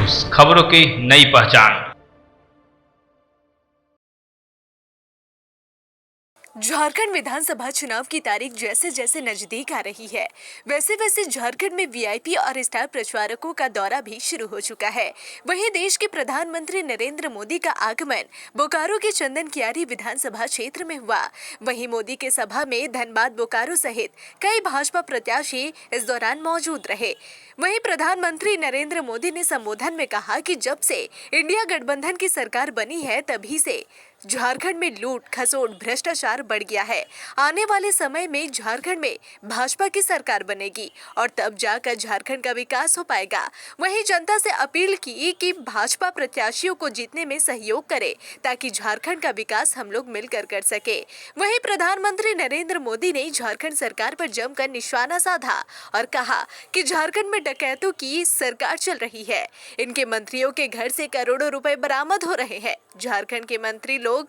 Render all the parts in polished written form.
News, खबरों की नई पहचान। झारखंड विधानसभा चुनाव की तारीख जैसे जैसे नजदीक आ रही है, वैसे वैसे झारखंड में वीआईपी और स्टार प्रचारकों का दौरा भी शुरू हो चुका है। वहीं देश के प्रधानमंत्री नरेंद्र मोदी का आगमन बोकारो के चंदन कियारी विधानसभा क्षेत्र में हुआ। वहीं मोदी के सभा में धनबाद बोकारो सहित कई भाजपा प्रत्याशी इस दौरान मौजूद रहे। वहीं प्रधानमंत्री नरेंद्र मोदी ने संबोधन में कहा कि जब से इंडिया गठबंधन की सरकार बनी है तभी से झारखंड में लूट खसोट भ्रष्टाचार बढ़ गया है। आने वाले समय में झारखंड में भाजपा की सरकार बनेगी और तब जाकर झारखंड का विकास हो पाएगा। वहीं जनता से अपील की कि भाजपा प्रत्याशियों को जीतने में सहयोग करे ताकि झारखंड का विकास हम लोग मिलकर कर सके। वहीं प्रधानमंत्री नरेंद्र मोदी ने झारखंड सरकार पर जमकर निशाना साधा और कहा कि झारखंड में डकैतों की सरकार चल रही है। इनके मंत्रियों के घर से करोड़ों रुपए बरामद हो रहे हैं। झारखंड के मंत्री लोग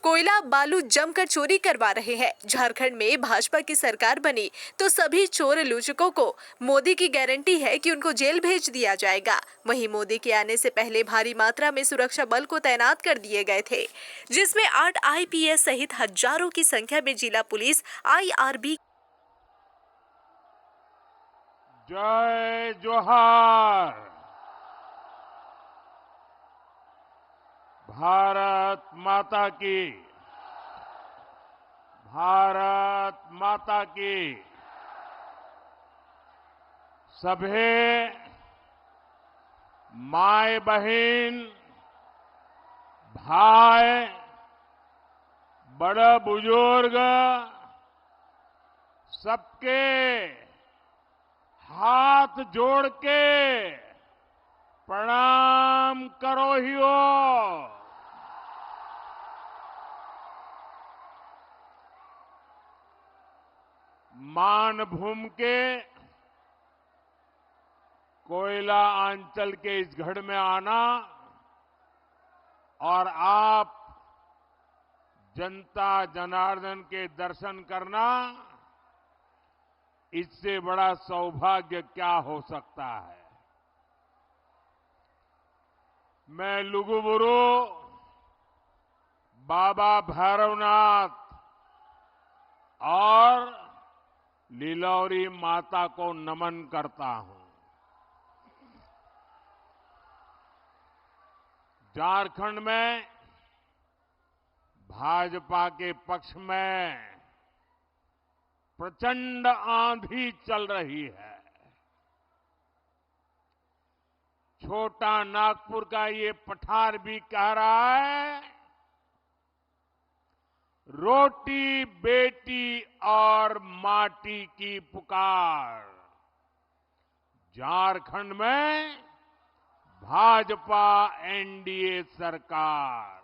कोयला बालू जमकर चोरी करवा रहे हैं। झारखंड में भाजपा की सरकार बनी तो सभी चोर लूचकों को मोदी की गारंटी है कि उनको जेल भेज दिया जाएगा। वहीं मोदी के आने से पहले भारी मात्रा में सुरक्षा बल को तैनात कर दिए गए थे, जिसमें 8 आईपीएस सहित हजारों की संख्या में जिला पुलिस, आईआरबी। जय जोहार। भारत माता की, भारत माता की। सभी माय बहन, भाई, बड़े बुजुर्ग सबके हाथ जोड़ के प्रणाम करो ही हो। मानभूम के कोयला अंचल के इस गढ़ में आना और आप जनता जनार्दन के दर्शन करना, इससे बड़ा सौभाग्य क्या हो सकता है। मैं लुगुबुरु बाबा भैरवनाथ और लीलौरी माता को नमन करता हूं। झारखंड में भाजपा के पक्ष में प्रचंड आंधी चल रही है। छोटा नागपुर का ये पठार भी कह रहा है, रोटी बेटी और माटी की पुकार। झारखंड में भाजपा एनडीए सरकार,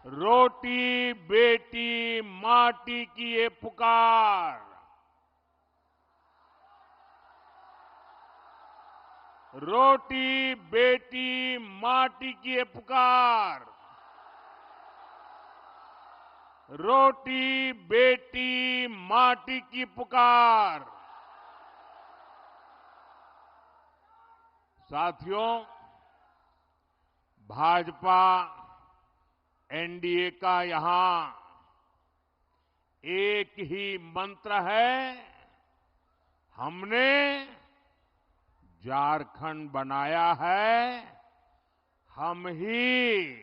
रोटी बेटी माटी की ये पुकार, रोटी बेटी माटी की ये पुकार, रोटी बेटी माटी की पुकार। साथियों, भाजपा एनडीए का यहां एक ही मंत्र है, हमने झारखंड बनाया है, हम ही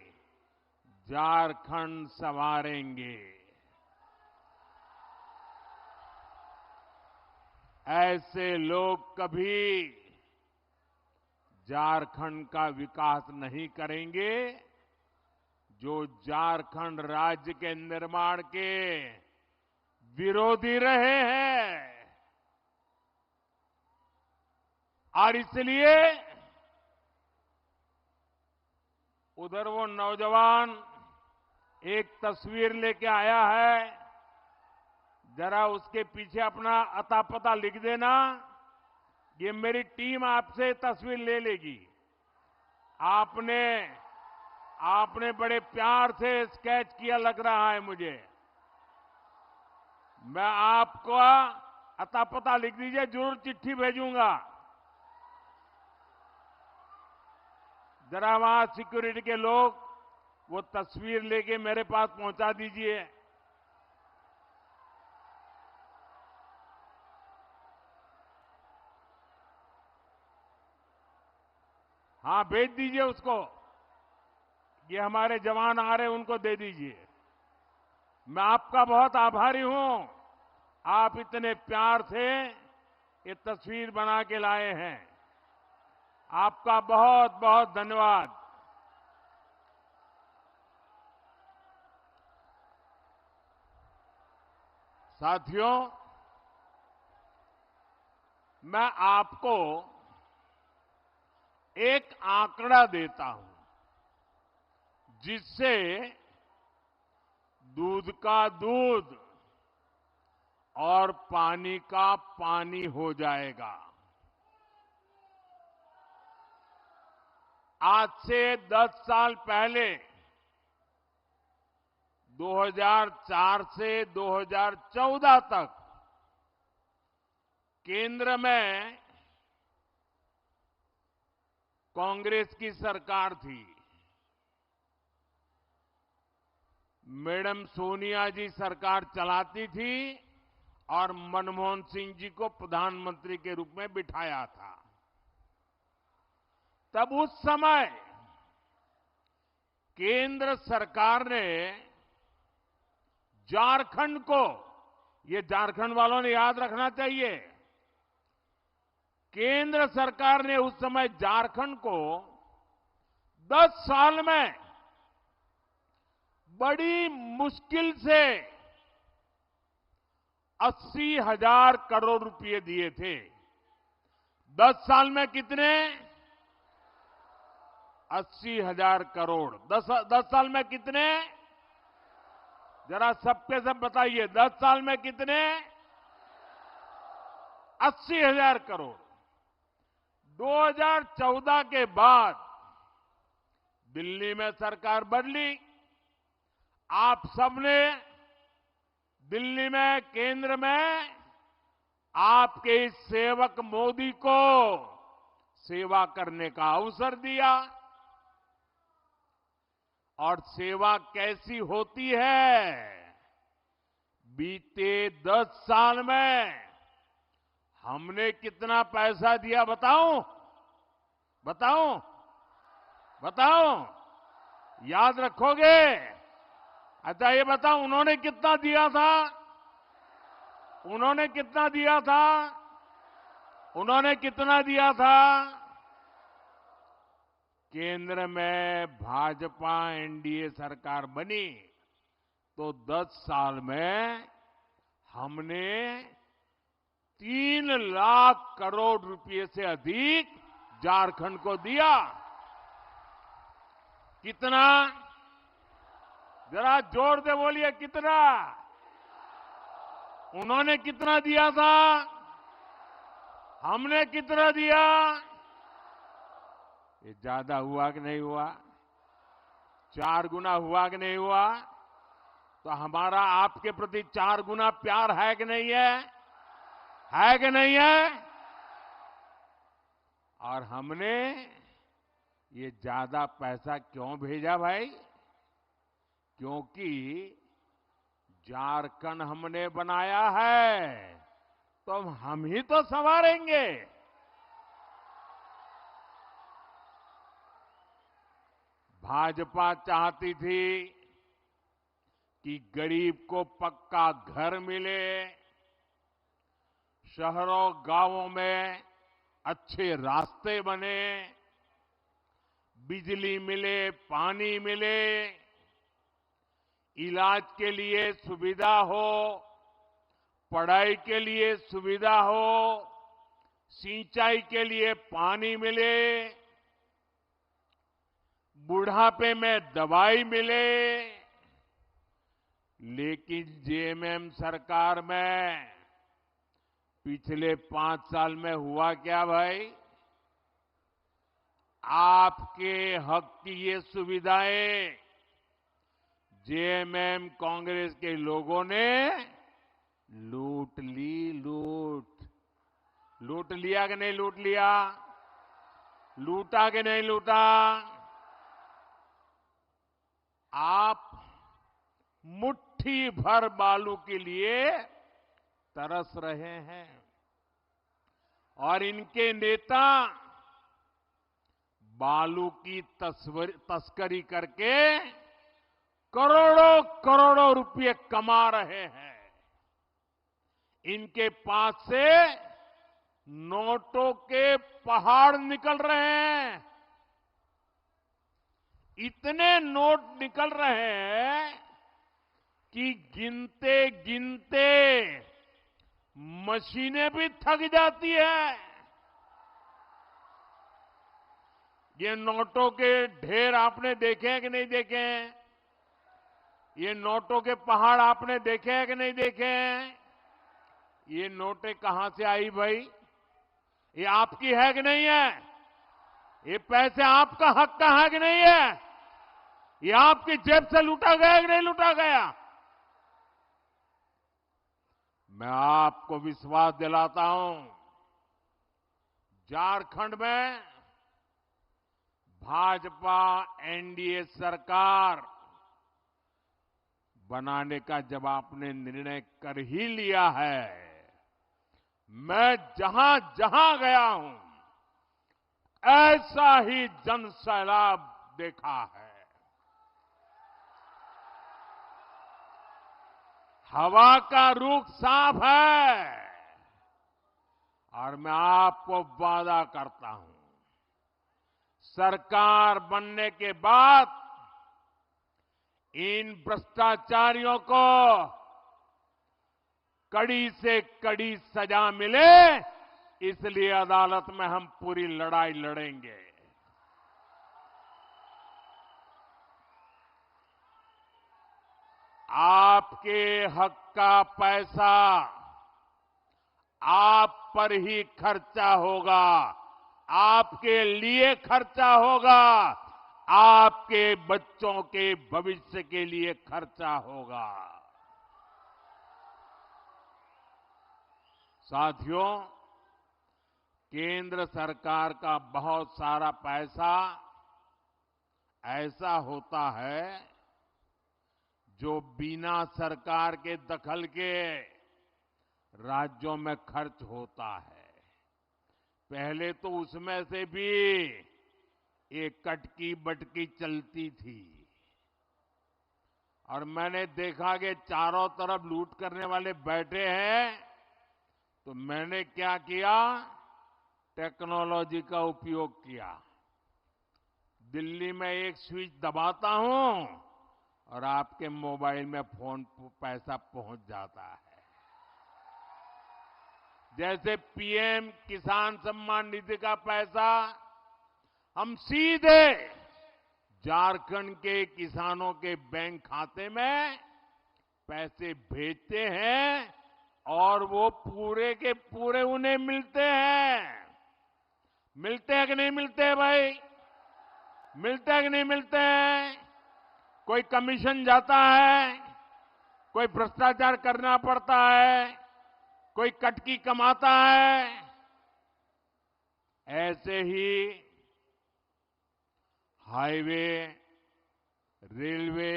झारखंड संवारेंगे। ऐसे लोग कभी झारखंड का विकास नहीं करेंगे जो झारखंड राज्य के निर्माण के विरोधी रहे हैं। और इसलिए उधर वो नौजवान एक तस्वीर लेके आया है, जरा उसके पीछे अपना अता पता लिख देना। ये मेरी टीम आपसे तस्वीर ले लेगी। आपने बड़े प्यार से स्केच किया लग रहा है मुझे। मैं आपको अता पता लिख दीजिए, जरूर चिट्ठी भेजूंगा। जरा वहां सिक्योरिटी के लोग वो तस्वीर लेके मेरे पास पहुंचा दीजिए। हाँ, भेज दीजिए उसको। ये हमारे जवान आ रहे हैं, उनको दे दीजिए। मैं आपका बहुत आभारी हूं, आप इतने प्यार से ये तस्वीर बना के लाए हैं। आपका बहुत बहुत धन्यवाद। साथियों, मैं आपको एक आंकड़ा देता हूं जिससे दूध का दूध और पानी का पानी हो जाएगा। आज से 10 साल पहले 2004 से 2014 तक केंद्र में कांग्रेस की सरकार थी। मैडम सोनिया जी सरकार चलाती थी और मनमोहन सिंह जी को प्रधानमंत्री के रूप में बिठाया था। तब उस समय केंद्र सरकार ने झारखंड को, ये झारखंड वालों ने याद रखना चाहिए, केंद्र सरकार ने उस समय झारखंड को 10 साल में बड़ी मुश्किल से 80,000 करोड़ रुपए दिए थे। 10 साल में कितने? 80,000 करोड़। 10 साल में कितने? जरा सबके सब बताइए, 10 साल में कितने? 80,000 करोड़। 2014 के बाद दिल्ली में सरकार बदली। आप सबने दिल्ली में, केंद्र में आपके इस सेवक मोदी को सेवा करने का अवसर दिया। और सेवा कैसी होती है? बीते 10 साल में हमने कितना पैसा दिया बताऊं? बताऊं? बताऊं? याद रखोगे? अच्छा, ये बताओ, उन्होंने कितना दिया था? उन्होंने कितना दिया था? उन्होंने कितना दिया था? केंद्र में भाजपा एनडीए सरकार बनी तो 10 साल में हमने 3 लाख करोड़ रुपए से अधिक झारखंड को दिया। कितना? जरा जोर से बोलिए, कितना? उन्होंने कितना दिया था? हमने कितना दिया? ये ज्यादा हुआ कि नहीं हुआ? 4 गुना हुआ कि नहीं हुआ? तो हमारा आपके प्रति 4 गुना प्यार है कि नहीं है? है कि नहीं है? और हमने ये ज्यादा पैसा क्यों भेजा भाई? क्योंकि झारखंड हमने बनाया है तो हम ही तो संवारेंगे। भाजपा चाहती थी कि गरीब को पक्का घर मिले, शहरों गांवों में अच्छे रास्ते बने, बिजली मिले, पानी मिले, इलाज के लिए सुविधा हो, पढ़ाई के लिए सुविधा हो, सिंचाई के लिए पानी मिले, बुढ़ापे में दवाई मिले। लेकिन जेएमएम सरकार में पिछले 5 साल में हुआ क्या भाई? आपके हक की ये सुविधाएं जेएमएम कांग्रेस के लोगों ने लूट ली, लूट। लूट लिया कि नहीं लूट लिया? लूटा कि नहीं लूटा? आप मुट्ठी भर बालू के लिए तरस रहे हैं और इनके नेता बालू की तस्करी करके करोड़ों करोड़ों रुपए कमा रहे हैं। इनके पास से नोटों के पहाड़ निकल रहे हैं। इतने नोट निकल रहे हैं कि गिनते गिनते मशीनें भी थक जाती है। ये नोटों के ढेर आपने देखे हैं कि नहीं देखे हैं? ये नोटों के पहाड़ आपने देखे हैं कि नहीं देखे हैं? ये नोटें कहां से आई भाई? ये आपकी है कि नहीं है? ये पैसे आपका हक का है कि नहीं है? ये आपकी जेब से लूटा गया कि नहीं लूटा गया? मैं आपको विश्वास दिलाता हूं, झारखंड में भाजपा एनडीए सरकार बनाने का जब आपने निर्णय कर ही लिया है, मैं जहां जहां गया हूं ऐसा ही जन सैलाब देखा है। हवा का रुख साफ है और मैं आपको वादा करता हूं, सरकार बनने के बाद इन भ्रष्टाचारियों को कड़ी से कड़ी सजा मिले, इसलिए अदालत में हम पूरी लड़ाई लड़ेंगे। आपके हक का पैसा आप पर ही खर्चा होगा, आपके लिए खर्चा होगा, आपके बच्चों के भविष्य के लिए खर्चा होगा। साथियों, केंद्र सरकार का बहुत सारा पैसा ऐसा होता है जो बिना सरकार के दखल के राज्यों में खर्च होता है। पहले तो उसमें से भी एक कटकी बटकी चलती थी और मैंने देखा कि चारों तरफ लूट करने वाले बैठे हैं, तो मैंने क्या किया, टेक्नोलॉजी का उपयोग किया। दिल्ली में एक स्विच दबाता हूं और आपके मोबाइल में फोन पैसा पहुंच जाता है। जैसे पीएम किसान सम्मान निधि का पैसा हम सीधे झारखंड के किसानों के बैंक खाते में पैसे भेजते हैं और वो पूरे के पूरे उन्हें मिलते हैं। मिलते हैं कि नहीं मिलते हैं भाई? मिलते हैं कि नहीं मिलते हैं? कोई कमीशन जाता है, कोई भ्रष्टाचार करना पड़ता है, कोई कटकी कमाता है। ऐसे ही हाईवे, रेलवे,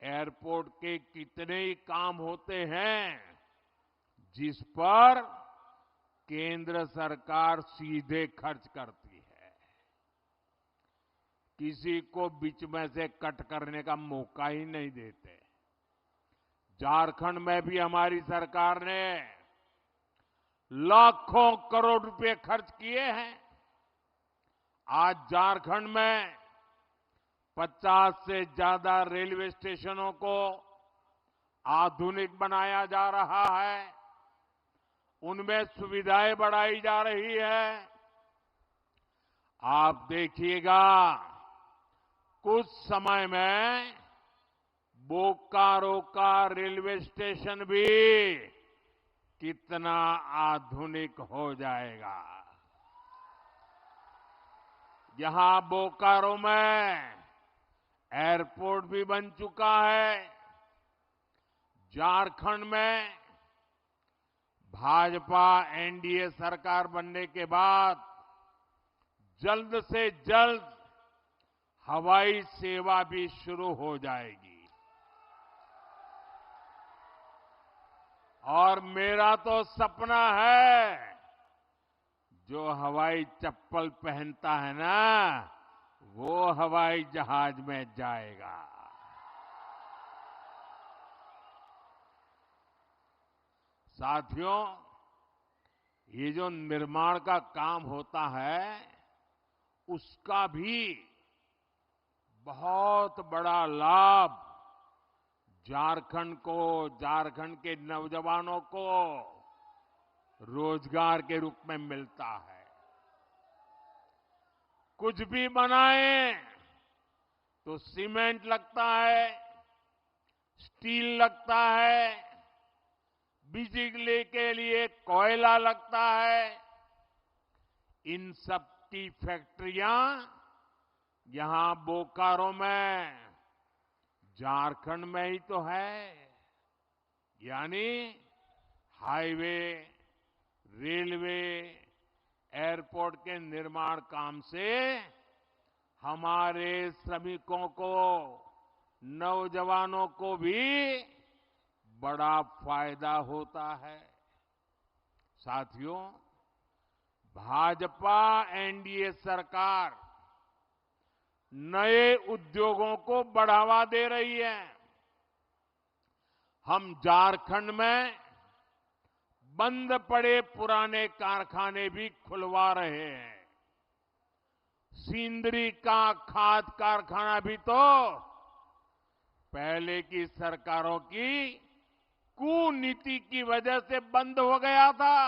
एयरपोर्ट के कितने ही काम होते हैं जिस पर केंद्र सरकार सीधे खर्च करती है। किसी को बीच में से कट करने का मौका ही नहीं देते। झारखंड में भी हमारी सरकार ने लाखों करोड़ रुपए खर्च किए हैं। आज झारखंड में 50 से ज्यादा रेलवे स्टेशनों को आधुनिक बनाया जा रहा है, उनमें सुविधाएं बढ़ाई जा रही है। आप देखिएगा कुछ समय में बोकारो का रेलवे स्टेशन भी कितना आधुनिक हो जाएगा। यहां बोकारो में एयरपोर्ट भी बन चुका है। झारखंड में भाजपा एनडीए सरकार बनने के बाद जल्द से जल्द हवाई सेवा भी शुरू हो जाएगी। और मेरा तो सपना है, जो हवाई चप्पल पहनता है ना, वो हवाई जहाज में जाएगा। साथियों, ये जो निर्माण का काम होता है, उसका भी बहुत बड़ा लाभ झारखंड को, झारखंड के नौजवानों को रोजगार के रूप में मिलता है। कुछ भी बनाए तो सीमेंट लगता है, स्टील लगता है, बिजली के लिए कोयला लगता है। इन सब की फैक्ट्रियां यहां बोकारो में, झारखंड में ही तो है। यानी हाईवे, रेलवे, एयरपोर्ट के निर्माण काम से हमारे श्रमिकों को, नौजवानों को भी बड़ा फायदा होता है। साथियों, भाजपा एनडीए सरकार नए उद्योगों को बढ़ावा दे रही है। हम झारखंड में बंद पड़े पुराने कारखाने भी खुलवा रहे हैं। सिंदरी का खाद कारखाना भी तो पहले की सरकारों की कुनीति की वजह से बंद हो गया था।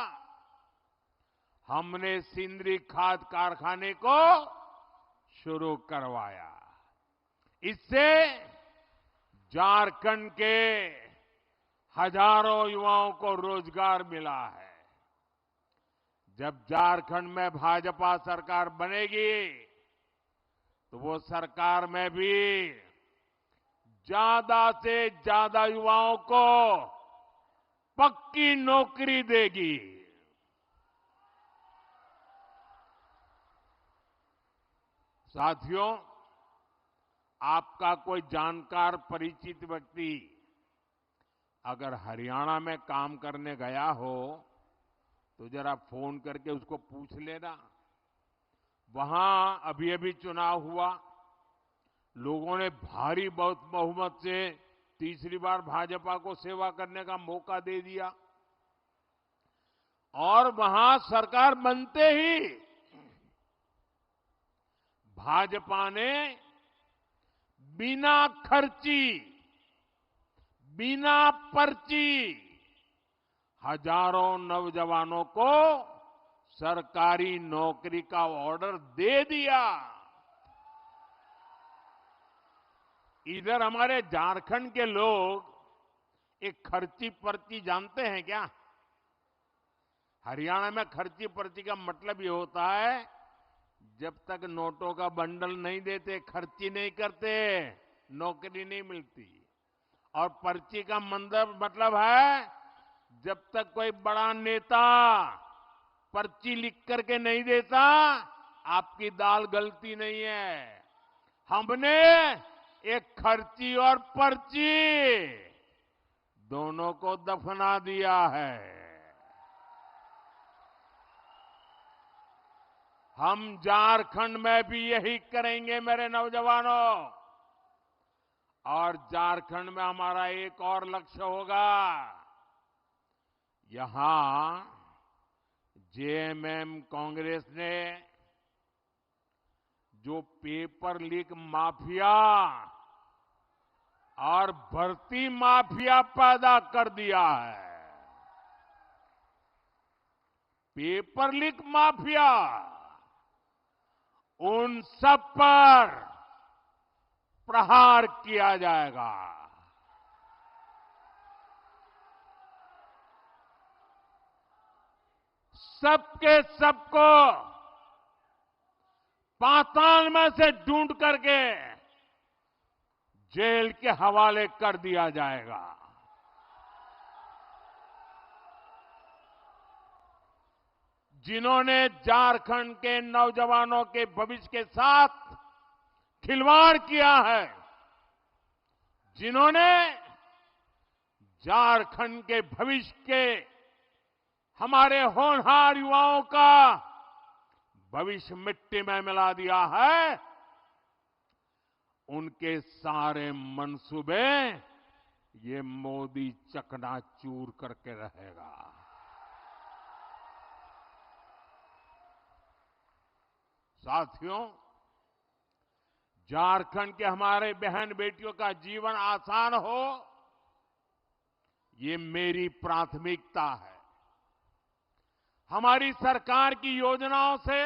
हमने सिंदरी खाद कारखाने को शुरू करवाया। इससे झारखंड के हजारों युवाओं को रोजगार मिला है। जब झारखंड में भाजपा सरकार बनेगी तो वो सरकार में भी ज्यादा से ज्यादा युवाओं को पक्की नौकरी देगी। साथियों, आपका कोई जानकार परिचित व्यक्ति अगर हरियाणा में काम करने गया हो तो जरा फोन करके उसको पूछ लेना। वहां अभी अभी चुनाव हुआ, लोगों ने भारी बहुमत से तीसरी बार भाजपा को सेवा करने का मौका दे दिया। और वहां सरकार बनते ही भाजपा ने बिना खर्ची, बिना पर्ची हजारों नौजवानों को सरकारी नौकरी का ऑर्डर दे दिया। इधर हमारे झारखंड के लोग एक खर्ची पर्ची जानते हैं क्या? हरियाणा में खर्ची पर्ची का मतलब ये होता है, जब तक नोटों का बंडल नहीं देते, खर्ची नहीं करते, नौकरी नहीं मिलती। और पर्ची का मतलब है, जब तक कोई बड़ा नेता पर्ची लिख करके नहीं देता, आपकी दाल गलती नहीं है। हमने एक खर्ची और पर्ची दोनों को दफना दिया है। हम झारखंड में भी यही करेंगे मेरे नौजवानों। और झारखंड में हमारा एक और लक्ष्य होगा। यहां जेएमएम कांग्रेस ने जो पेपर लीक माफिया और भर्ती माफिया पैदा कर दिया है, पेपर लीक माफिया, उन सब पर प्रहार किया जाएगा। सबके सबको पाताल में से ढूंढ करके जेल के हवाले कर दिया जाएगा। जिन्होंने झारखंड के नौजवानों के भविष्य के साथ खिलवाड़ किया है, जिन्होंने झारखंड के भविष्य के हमारे होनहार युवाओं का भविष्य मिट्टी में मिला दिया है, उनके सारे मंसूबे ये मोदी चकनाचूर करके रहेगा। साथियों, झारखंड के हमारे बहन बेटियों का जीवन आसान हो, ये मेरी प्राथमिकता है। हमारी सरकार की योजनाओं से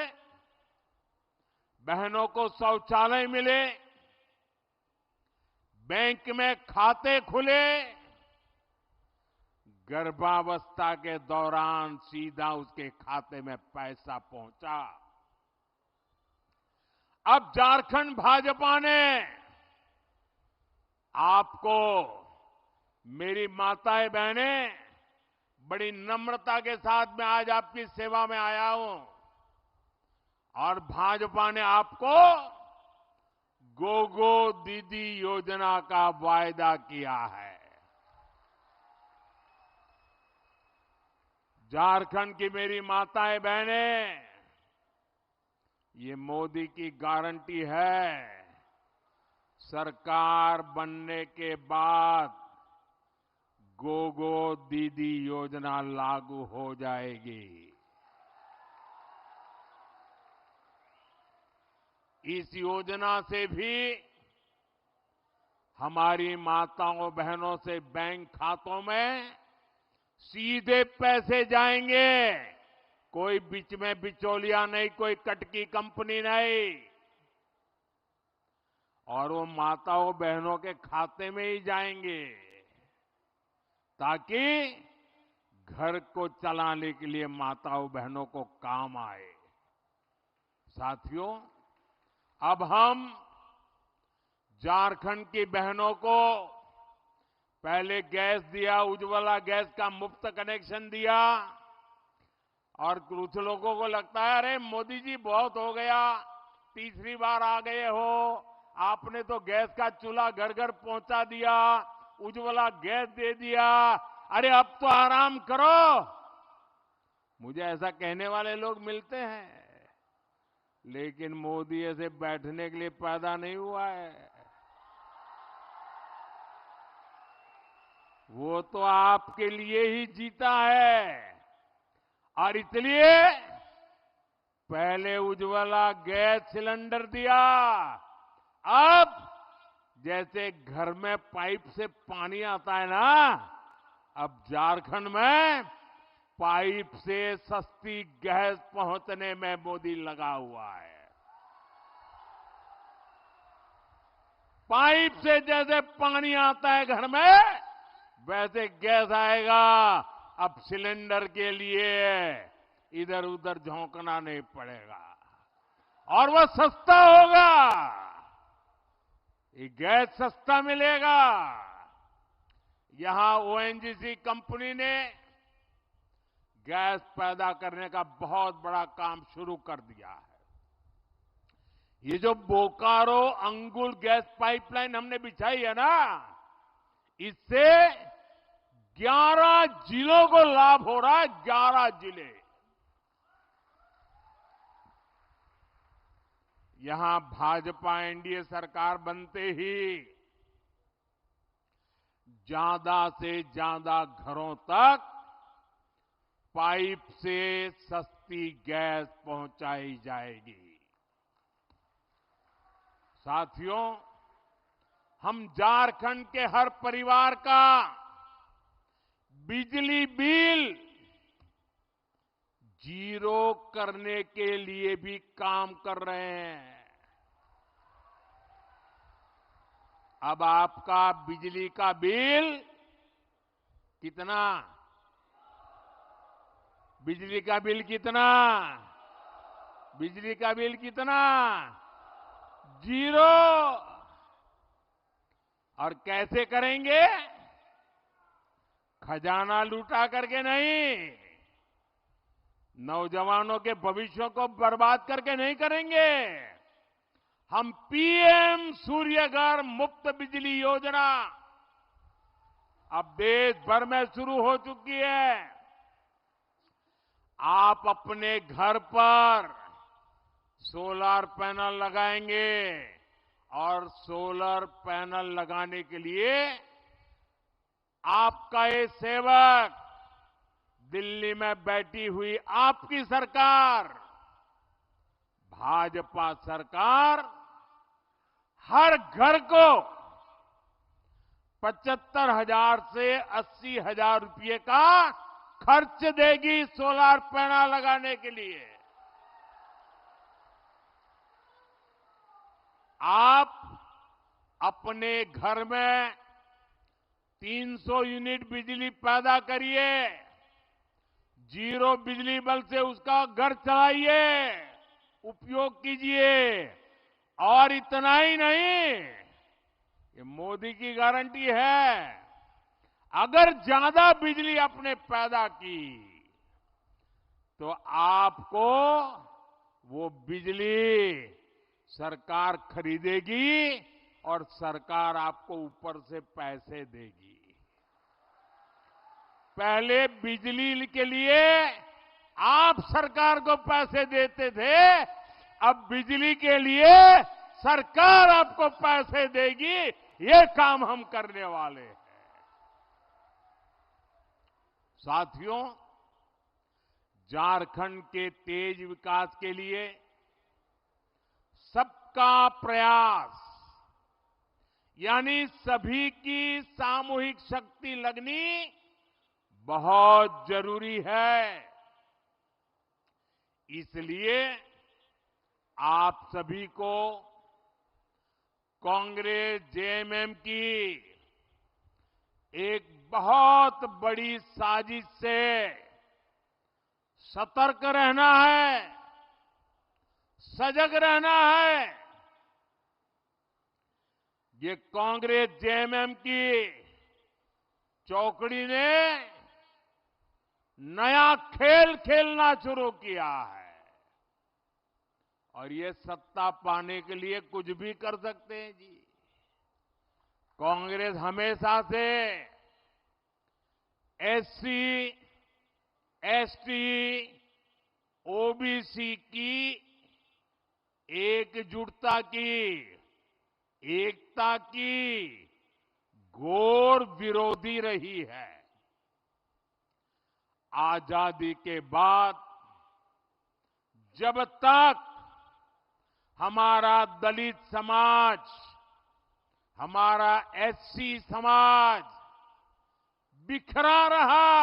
बहनों को शौचालय मिले, बैंक में खाते खुले, गर्भावस्था के दौरान सीधा उसके खाते में पैसा पहुंचा। अब झारखंड भाजपा ने आपको, मेरी माताएं बहनें, बड़ी नम्रता के साथ मैं आज आपकी सेवा में आया हूं और भाजपा ने आपको गोगो दीदी योजना का वायदा किया है। झारखंड की मेरी माताएं बहनें, ये मोदी की गारंटी है, सरकार बनने के बाद गोगो दीदी योजना लागू हो जाएगी। इस योजना से भी हमारी माताओं बहनों से बैंक खातों में सीधे पैसे जाएंगे, कोई बीच में बिचौलिया नहीं, कोई कटकी कंपनी नहीं, और वो माताओं बहनों के खाते में ही जाएंगे ताकि घर को चलाने के लिए माताओं बहनों को काम आए। साथियों, अब हम झारखंड की बहनों को पहले गैस दिया, उज्ज्वला गैस का मुफ्त कनेक्शन दिया, और कुछ लोगों को लगता है अरे मोदी जी बहुत हो गया, तीसरी बार आ गए हो, आपने तो गैस का चूल्हा घर घर पहुंचा दिया, उज्ज्वला गैस दे दिया, अरे अब तो आराम करो। मुझे ऐसा कहने वाले लोग मिलते हैं, लेकिन मोदी ऐसे बैठने के लिए पैदा नहीं हुआ है। वो तो आपके लिए ही जीता है, और इसलिए पहले उज्ज्वला गैस सिलेंडर दिया, अब जैसे घर में पाइप से पानी आता है ना, अब झारखंड में पाइप से सस्ती गैस पहुंचने में मोदी लगा हुआ है। पाइप से जैसे पानी आता है घर में, वैसे गैस आएगा। अब सिलेंडर के लिए इधर उधर झोंकना नहीं पड़ेगा और वह सस्ता होगा, ये गैस सस्ता मिलेगा। यहां ओएनजीसी कंपनी ने गैस पैदा करने का बहुत बड़ा काम शुरू कर दिया है। ये जो बोकारो अंगुल गैस पाइपलाइन हमने बिछाई है ना, इससे 11 जिलों को लाभ हो रहा है, 11 जिले। यहां भाजपा एनडीए सरकार बनते ही ज्यादा से ज्यादा घरों तक पाइप से सस्ती गैस पहुंचाई जाएगी। साथियों, हम झारखंड के हर परिवार का बिजली बिल जीरो करने के लिए भी काम कर रहे हैं। अब आपका बिजली का बिल कितना? बिजली का बिल कितना? बिजली का बिल कितना? जीरो। और कैसे करेंगे? खजाना लूटा करके नहीं, नौजवानों के भविष्य को बर्बाद करके नहीं करेंगे। हम पीएम सूर्यघर मुफ्त बिजली योजना अब देश भर में शुरू हो चुकी है। आप अपने घर पर सोलर पैनल लगाएंगे और सोलर पैनल लगाने के लिए आपका ये सेवक, दिल्ली में बैठी हुई आपकी सरकार, भाजपा सरकार हर घर को 75,000 से 80,000 रुपये का खर्च देगी सोलर पैनल लगाने के लिए। आप अपने घर में 300 यूनिट बिजली पैदा करिए, जीरो बिजली बिल से उसका घर चलाइए, उपयोग कीजिए। और इतना ही नहीं, ये मोदी की गारंटी है, अगर ज्यादा बिजली आपने पैदा की तो आपको वो बिजली सरकार खरीदेगी और सरकार आपको ऊपर से पैसे देगी। पहले बिजली के लिए आप सरकार को पैसे देते थे, अब बिजली के लिए सरकार आपको पैसे देगी। ये काम हम करने वाले हैं। साथियों, झारखंड के तेज विकास के लिए सबका प्रयास यानी सभी की सामूहिक शक्ति लगनी बहुत जरूरी है। इसलिए आप सभी को कांग्रेस जेएमएम की एक बहुत बड़ी साजिश से सतर्क रहना है, सजग रहना है। ये कांग्रेस जेएमएम की चौकड़ी ने नया खेल खेलना शुरू किया है और ये सत्ता पाने के लिए कुछ भी कर सकते हैं जी। कांग्रेस हमेशा से एससी, एसटी, ओबीसी की एकजुटता की, एकता की घोर विरोधी रही है। आजादी के बाद जब तक हमारा दलित समाज, हमारा एससी समाज बिखरा रहा,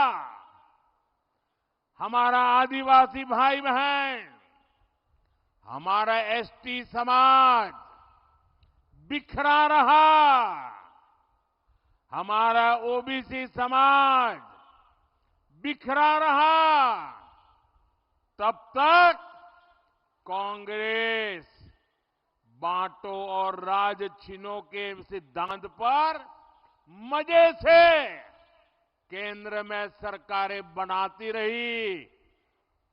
हमारा आदिवासी भाई बहन, हमारा एसटी समाज बिखरा रहा, हमारा ओबीसी समाज बिखरा रहा, तब तक कांग्रेस बांटो और राज छीनो के सिद्धांत पर मजे से केंद्र में सरकारें बनाती रही,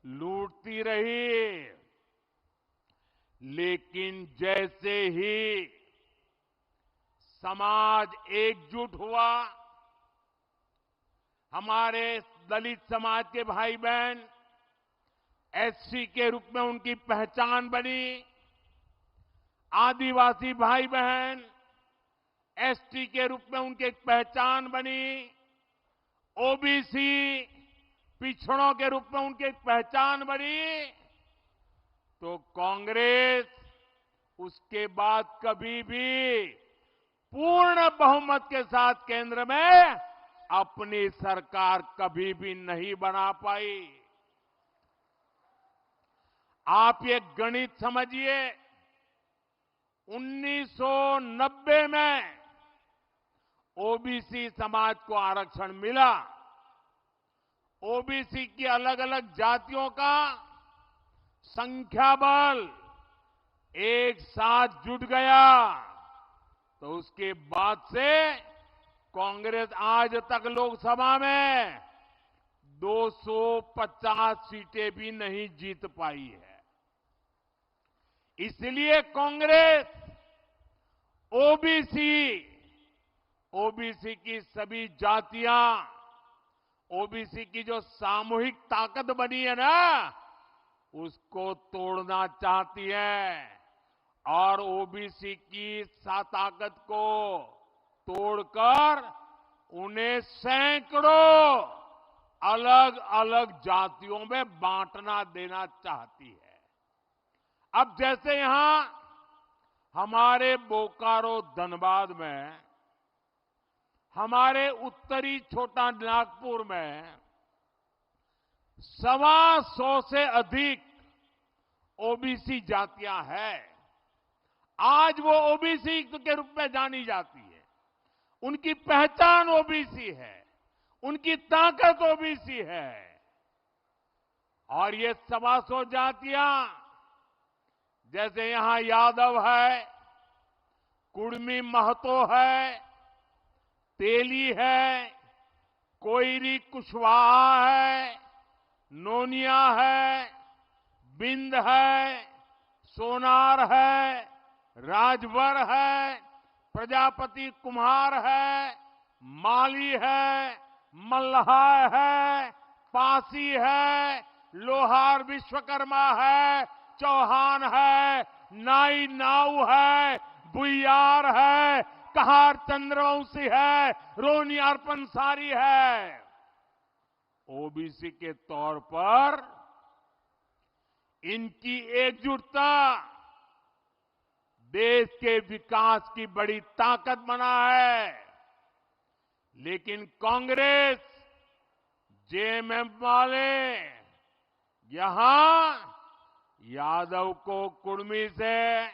लूटती रही। लेकिन जैसे ही समाज एकजुट हुआ, हमारे दलित समाज के भाई बहन एससी के रूप में उनकी पहचान बनी, आदिवासी भाई बहन एसटी के रूप में उनकी एक पहचान बनी, ओबीसी पिछड़ों के रूप में उनकी एक पहचान बनी, तो कांग्रेस उसके बाद कभी भी पूर्ण बहुमत के साथ केंद्र में अपनी सरकार कभी भी नहीं बना पाई। आप ये गणित समझिए, 1990 में ओबीसी समाज को आरक्षण मिला, ओबीसी की अलग अलग जातियों का संख्या बल एक साथ जुट गया, तो उसके बाद से कांग्रेस आज तक लोकसभा में 250 सीटें भी नहीं जीत पाई है। इसलिए कांग्रेस ओबीसी की सभी जातियां, ओबीसी की जो सामूहिक ताकत बनी है ना, उसको तोड़ना चाहती है और ओबीसी की ताकत को तोड़कर उन्हें सैकड़ों अलग अलग जातियों में बांटना देना चाहती है। अब जैसे यहां हमारे बोकारो धनबाद में, हमारे उत्तरी छोटा नागपुर में 125 से अधिक ओबीसी जातियां हैं। आज वो ओबीसी के रूप में जानी जाती है। उनकी पहचान ओबीसी है, उनकी ताकत ओबीसी है। और ये 125 जातियां, जैसे यहां यादव है, कुड़मी महतो है, तेली है, कोयरी कुशवाहा है, नोनिया है, बिंद है, सोनार है, राजभर है, प्रजापति कुम्हार है, माली है, मल्लाह है, पासी है, लोहार विश्वकर्मा है, चौहान है, नाई नाऊ है, बुइयार है, कहार चंद्रवंशी है, रोनियार पंसारी है। ओबीसी के तौर पर इनकी एकजुटता देश के विकास की बड़ी ताकत बना है। लेकिन कांग्रेस, जेएमएम वाले यहां यादव को कुड़मी से,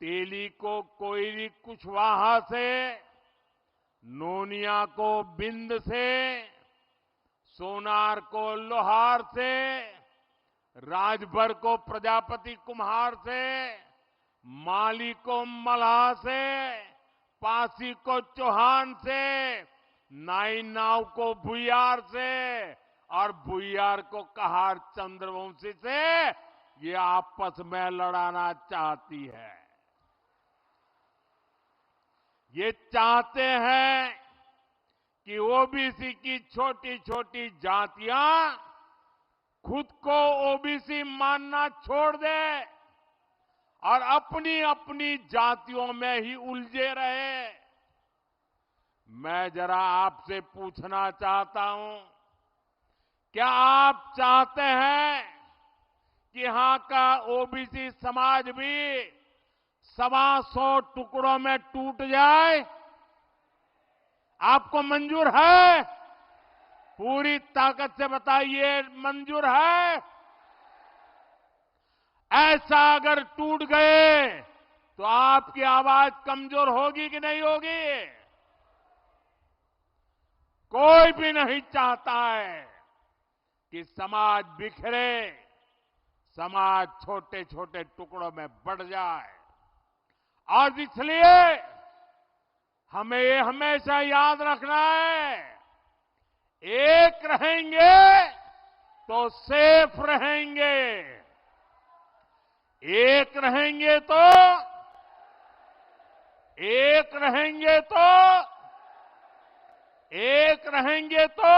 तेली को कोयरी कुशवाहा से, नोनिया को बिंद से, सोनार को लोहार से, राजभर को प्रजापति कुम्हार से, माली को मल्लाह से, पासी को चौहान से, नाई नाव को भुइयार से और भुइयार को कहार चंद्रवंशी से ये आपस में लड़ाना चाहती है। ये चाहते हैं कि ओबीसी की छोटी छोटी जातियां खुद को ओबीसी मानना छोड़ दे और अपनी अपनी जातियों में ही उलझे रहे। मैं जरा आपसे पूछना चाहता हूं, क्या आप चाहते हैं कि यहां का ओबीसी समाज भी 125 टुकड़ों में टूट जाए? आपको मंजूर है? पूरी ताकत से बताइए, मंजूर है? ऐसा अगर टूट गए तो आपकी आवाज कमजोर होगी कि नहीं होगी? कोई भी नहीं चाहता है कि समाज बिखरे, समाज छोटे छोटे टुकड़ों में बढ़ जाए। और इसलिए हमें ये हमेशा याद रखना है, एक रहेंगे तो सेफ रहेंगे, एक रहेंगे तो एक रहेंगे तो एक रहेंगे तो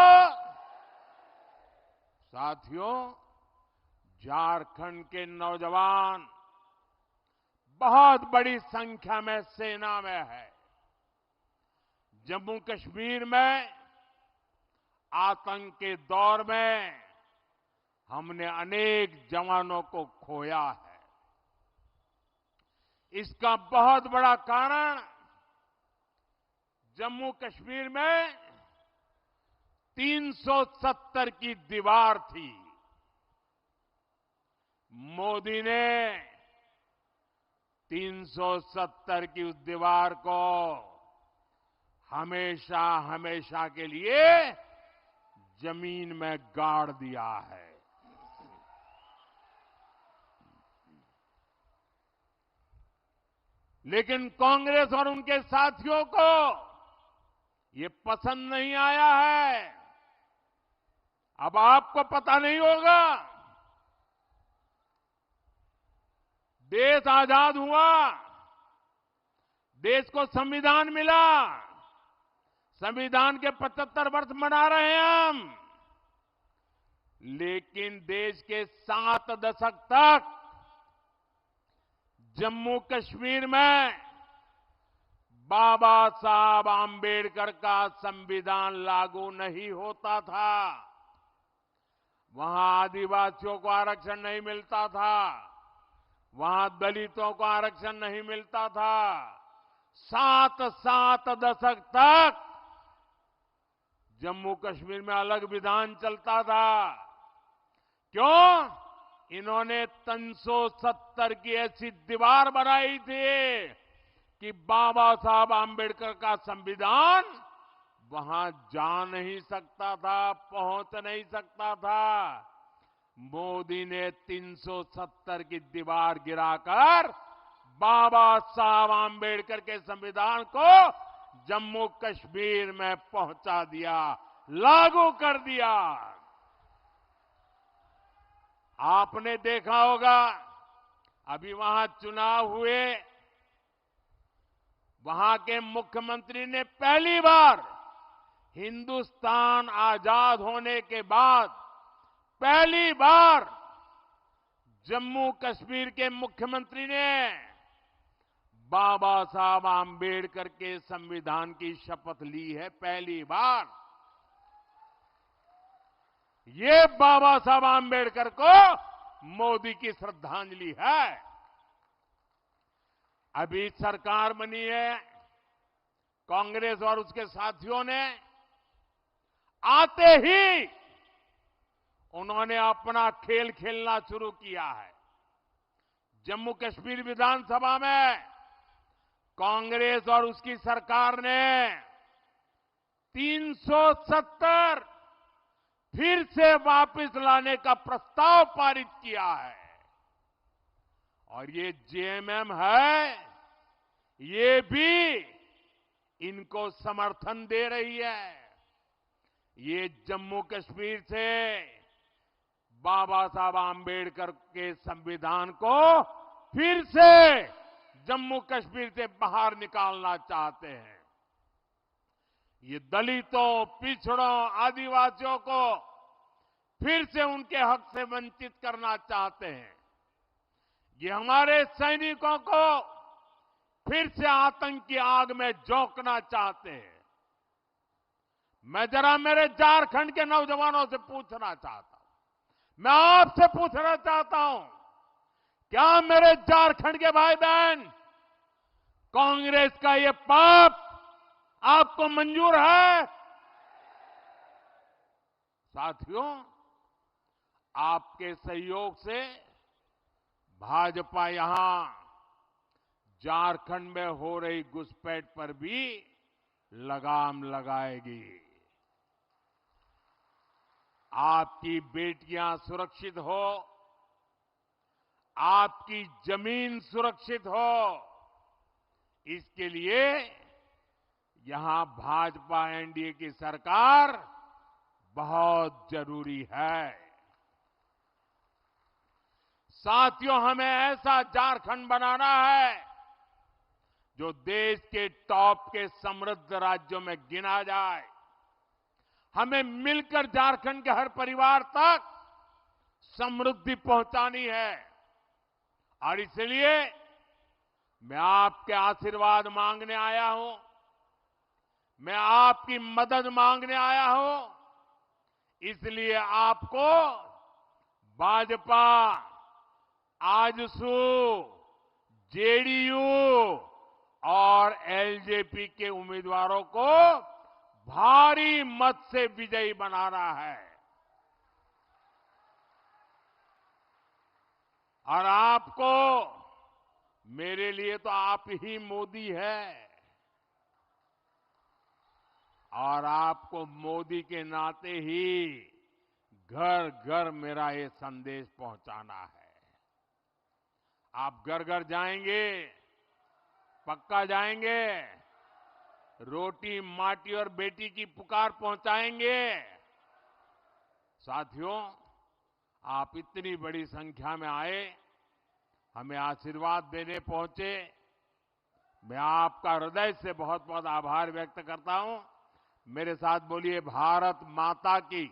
साथियों, झारखंड के नौजवान बहुत बड़ी संख्या में सेना में है। जम्मू कश्मीर में आतंक के दौर में हमने अनेक जवानों को खोया है। इसका बहुत बड़ा कारण जम्मू कश्मीर में 370 की दीवार थी। मोदी ने 370 की उस दीवार को हमेशा हमेशा के लिए जमीन में गाड़ दिया है। लेकिन कांग्रेस और उनके साथियों को ये पसंद नहीं आया है। अब आपको पता नहीं होगा, देश आजाद हुआ, देश को संविधान मिला, संविधान के 75 वर्ष मना रहे हैं हम, लेकिन देश के 7 दशक तक जम्मू कश्मीर में बाबा साहब आम्बेडकर का संविधान लागू नहीं होता था। वहां आदिवासियों को आरक्षण नहीं मिलता था, वहां दलितों को आरक्षण नहीं मिलता था। 7 दशक तक जम्मू कश्मीर में अलग विधान चलता था। क्यों? इन्होंने 370 की ऐसी दीवार बनाई थी कि बाबा साहब आम्बेडकर का संविधान वहां जा नहीं सकता था, पहुंच नहीं सकता था। मोदी ने 370 की दीवार गिराकर बाबा साहब आम्बेडकर के संविधान को जम्मू कश्मीर में पहुंचा दिया, लागू कर दिया। आपने देखा होगा, अभी वहां चुनाव हुए, वहां के मुख्यमंत्री ने पहली बार हिंदुस्तान आजाद होने के बाद पहली बार जम्मू कश्मीर के मुख्यमंत्री ने बाबा साहब आम्बेडकर के संविधान की शपथ ली है, पहली बार। ये बाबा साहब आम्बेडकर को मोदी की श्रद्धांजलि है। अभी सरकार बनी है, कांग्रेस और उसके साथियों ने आते ही उन्होंने अपना खेल खेलना शुरू किया है। जम्मू कश्मीर विधानसभा में कांग्रेस और उसकी सरकार ने 370 फिर से वापस लाने का प्रस्ताव पारित किया है। और ये जेएमएम है, ये भी इनको समर्थन दे रही है। ये जम्मू कश्मीर से बाबा साहब आम्बेडकर के संविधान को फिर से जम्मू कश्मीर से बाहर निकालना चाहते हैं। ये दलितों, पिछड़ों, आदिवासियों को फिर से उनके हक से वंचित करना चाहते हैं। ये हमारे सैनिकों को फिर से आतंक की आग में झोंकना चाहते हैं। मैं जरा मेरे झारखंड के नौजवानों से पूछना चाहता हूं, मैं आपसे पूछना चाहता हूं, क्या मेरे झारखंड के भाई बहन कांग्रेस का ये पाप आपको मंजूर है? साथियों, आपके सहयोग से भाजपा यहां झारखंड में हो रही घुसपैठ पर भी लगाम लगाएगी। आपकी बेटियां सुरक्षित हो, आपकी जमीन सुरक्षित हो, इसके लिए यहां भाजपा एनडीए की सरकार बहुत जरूरी है। साथियों, हमें ऐसा झारखंड बनाना है जो देश के टॉप के समृद्ध राज्यों में गिना जाए। हमें मिलकर झारखंड के हर परिवार तक समृद्धि पहुंचानी है। और इसलिए मैं आपके आशीर्वाद मांगने आया हूं, मैं आपकी मदद मांगने आया हूं। इसलिए आपको भाजपा, आजसू, जेडीयू और एलजेपी के उम्मीदवारों को भारी मत से विजयी बनाना है। और आपको, मेरे लिए तो आप ही मोदी है, और आपको मोदी के नाते ही घर घर मेरा ये संदेश पहुंचाना है। आप घर घर जाएंगे, पक्का जाएंगे, रोटी, माटी और बेटी की पुकार पहुंचाएंगे। साथियों, आप इतनी बड़ी संख्या में आए, हमें आशीर्वाद देने पहुंचे। मैं आपका हृदय से बहुत बहुत आभार व्यक्त करता हूं। मेरे साथ बोलिए भारत माता की,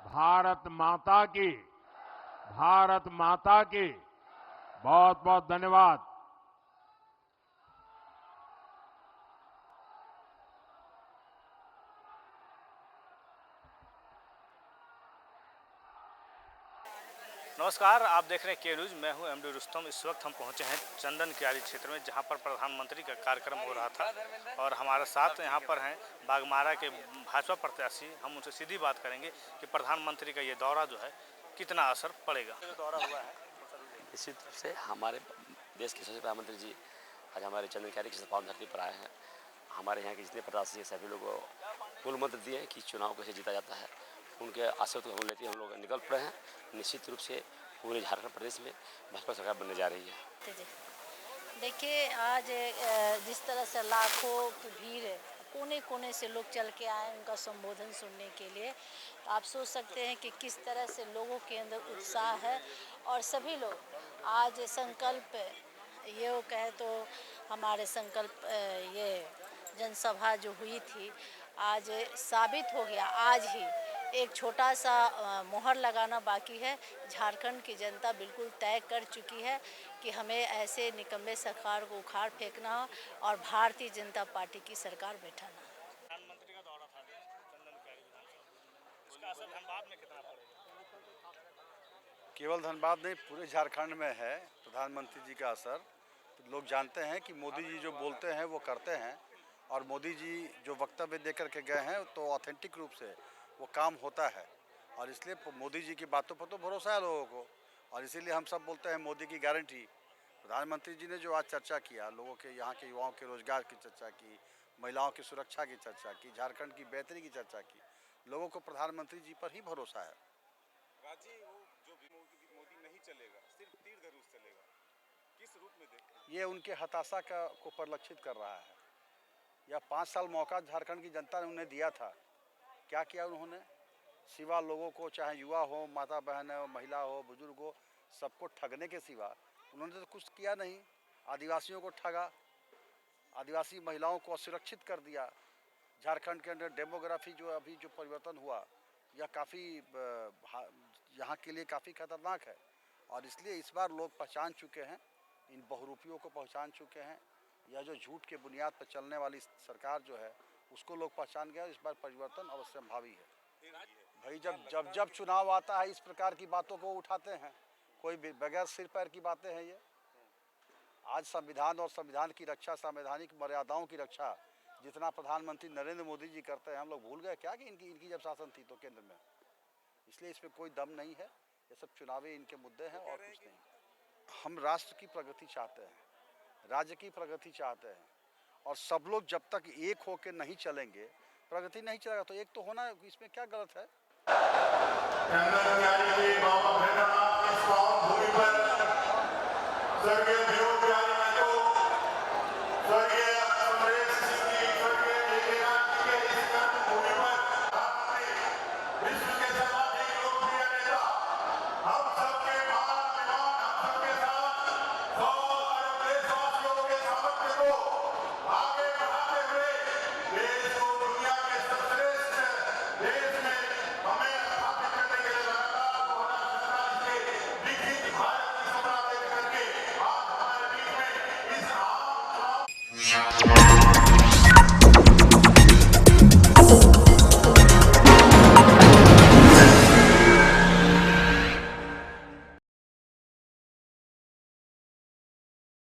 भारत माता की, भारत माता की। बहुत बहुत धन्यवाद। नमस्कार, आप देख रहे हैं के न्यूज़। मैं हूं एमडी रुस्तम। इस वक्त हम पहुंचे हैं चंदन कियारी क्षेत्र में, जहां पर प्रधानमंत्री का कार्यक्रम हो रहा था और हमारे साथ यहां पर हैं बागमारा के भाजपा प्रत्याशी। हम उनसे सीधी बात करेंगे कि प्रधानमंत्री का ये दौरा जो है कितना असर पड़ेगा। जो दौरा हुआ है निश्चित रूप से हमारे देश के यशस्वी प्रधानमंत्री जी आज हमारे चंदन कियारी की पावन धरती पर आए हैं। हमारे यहाँ के जितने प्रत्याशी हैं सभी लोग मूल मंत्र दिए कि चुनाव कैसे जीता जाता है, उनके आशय को हम लेते हम लोग निकल पड़े हैं। निश्चित रूप से पूरे झारखंड प्रदेश में भाजपा सरकार बनने जा रही है। देखिए, आज जिस तरह से लाखों की भीड़ है, कोने कोने से लोग चल के आए उनका संबोधन सुनने के लिए। आप सोच सकते हैं कि किस तरह से लोगों के अंदर उत्साह है और सभी लोग आज संकल्प ये वो कहे तो हमारे संकल्प ये जनसभा जो हुई थी आज साबित हो गया। आज ही एक छोटा सा मोहर लगाना बाकी है। झारखंड की जनता बिल्कुल तय कर चुकी है कि हमें ऐसे निकम्मे सरकार को उखाड़ फेंकना और भारतीय जनता पार्टी की सरकार बैठाना। प्रधानमंत्री का दौरा था चंदन कियारी विधानसभा, इसका असर धनबाद में कितना पड़ेगा? केवल धनबाद नहीं, पूरे झारखंड में है प्रधानमंत्री जी का असर। तो लोग जानते हैं कि मोदी जी जो बोलते हैं वो करते हैं, और मोदी जी जो वक्तव्य दे करके गए हैं तो ऑथेंटिक रूप से वो काम होता है, और इसलिए मोदी जी की बातों पर तो भरोसा है लोगों को। और इसीलिए हम सब बोलते हैं मोदी की गारंटी। प्रधानमंत्री जी ने जो आज चर्चा किया, लोगों के यहाँ के युवाओं के रोजगार की चर्चा की, महिलाओं की सुरक्षा की चर्चा की, झारखंड की बेहतरी की चर्चा की, लोगों को प्रधानमंत्री जी पर ही भरोसा है। राजी वो जो मोदी नहीं चलेगा, सिर्फ तीर धनुष चलेगा, किस रूप में देखते हैं? ये उनके हताशा को परिलक्षित कर रहा है। यह 5 साल मौका झारखंड की जनता ने उन्हें दिया था। क्या किया उन्होंने? सिवा लोगों को, चाहे युवा हो, माता बहन हो, महिला हो, बुजुर्ग हो, सबको ठगने के सिवा उन्होंने तो कुछ किया नहीं। आदिवासियों को ठगा, आदिवासी महिलाओं को असुरक्षित कर दिया। झारखंड के अंदर डेमोग्राफी जो अभी जो परिवर्तन हुआ, यह काफ़ी यहाँ के लिए काफ़ी खतरनाक है। और इसलिए इस बार लोग पहचान चुके हैं, इन बहुरूपियों को पहचान चुके हैं। यह जो झूठ के बुनियाद पर चलने वाली सरकार जो है उसको लोग पहचान गया। इस बार परिवर्तन अवश्य भावी है। भाई जब चुनाव आता है इस प्रकार की बातों को उठाते हैं, कोई बगैर सिर पैर की बातें हैं ये। आज संविधान और संविधान की रक्षा, संवैधानिक मर्यादाओं की रक्षा जितना प्रधानमंत्री नरेंद्र मोदी जी करते हैं, हम लोग भूल गए क्या कि इनकी जब शासन थी तो केंद्र में। इसलिए इसमें कोई दम नहीं है। ये सब चुनावी इनके मुद्दे हैं और कुछ नहीं। हम राष्ट्र की प्रगति चाहते हैं, राज्य की प्रगति चाहते हैं, और सब लोग जब तक एक होकर नहीं चलेंगे प्रगति नहीं चलेगा। तो एक तो होना, इसमें क्या गलत है? Yeah.